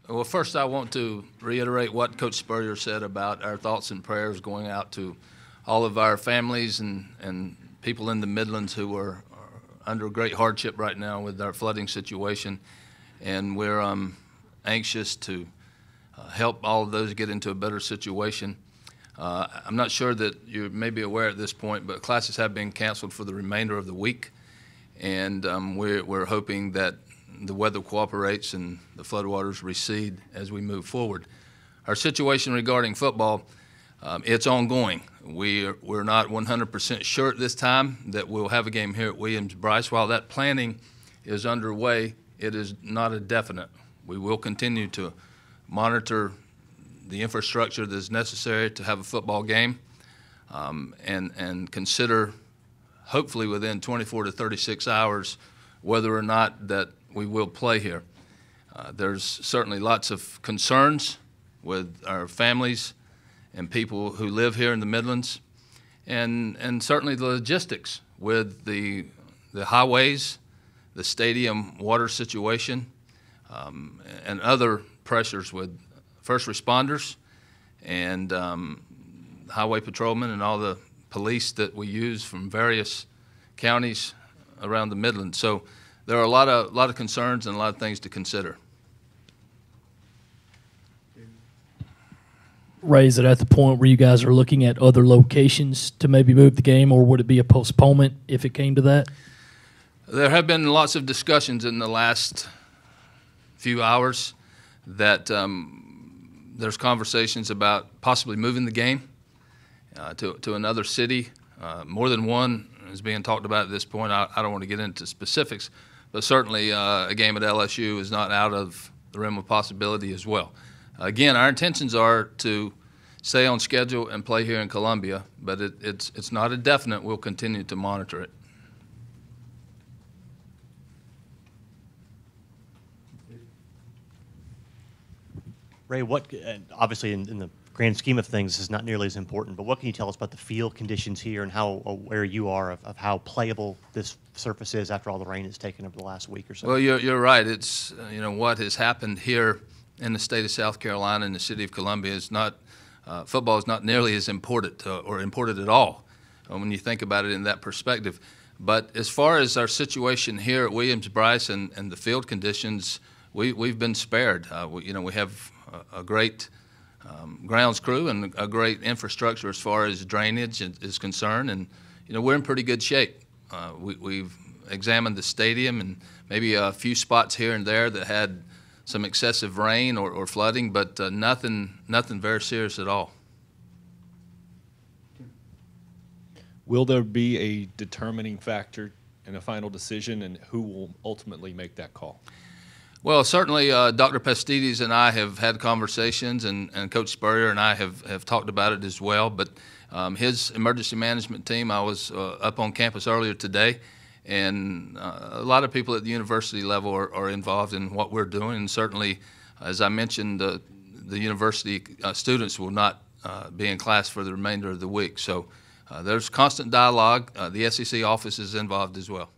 Well, first I want to reiterate what Coach Spurrier said about our thoughts and prayers going out to all of our families and people in the Midlands who are under great hardship right now with our flooding situation. And we're anxious to help all of those get into a better situation. I'm not sure that you may be aware at this point, but classes have been canceled for the remainder of the week. And we're hoping that the weather cooperates and the floodwaters recede as we move forward. Our situation regarding football, it's ongoing. We're not 100% sure at this time that we'll have a game here at Williams-Brice. While that planning is underway, it is not a definite. We will continue to monitor the infrastructure that is necessary to have a football game and consider, hopefully within 24 to 36 hours, whether or not that we will play here. There's certainly lots of concerns with our families and people who live here in the Midlands, and certainly the logistics with the highways, the stadium water situation, and other pressures with first responders and highway patrolmen and all the police that we use from various counties around the Midlands. So there are a lot of concerns and a lot of things to consider. Ray, is it at the point where you guys are looking at other locations to maybe move the game, or would it be a postponement if it came to that? There have been lots of discussions in the last few hours that there's conversations about possibly moving the game to another city. More than one is being talked about at this point. I don't want to get into specifics, but certainly a game at LSU is not out of the realm of possibility as well. Again, our intentions are to stay on schedule and play here in Columbia, but it's not a definite. We'll continue to monitor it. Ray, obviously in the grand scheme of things, this is not nearly as important, but what can you tell us about the field conditions here and how aware you are of how playable this surface is after all the rain it's taken over the last week or so? Well, you're right. It's what has happened here in the state of South Carolina and the city of Columbia is not football is not nearly as important or important at all when you think about it in that perspective. But as far as our situation here at Williams-Brice and the field conditions, we've been spared. We have a great grounds crew and a great infrastructure as far as drainage is concerned, and we're in pretty good shape. We've examined the stadium and maybe a few spots here and there that had some excessive rain or flooding, but nothing very serious at all. Will there be a determining factor in a final decision, and who will ultimately make that call? Well, certainly Dr. Pastides and I have had conversations, and Coach Spurrier and I have talked about it as well, but his emergency management team, I was up on campus earlier today, and a lot of people at the university level are involved in what we're doing, and certainly, as I mentioned, the university students will not be in class for the remainder of the week. So there's constant dialogue. The SEC office is involved as well.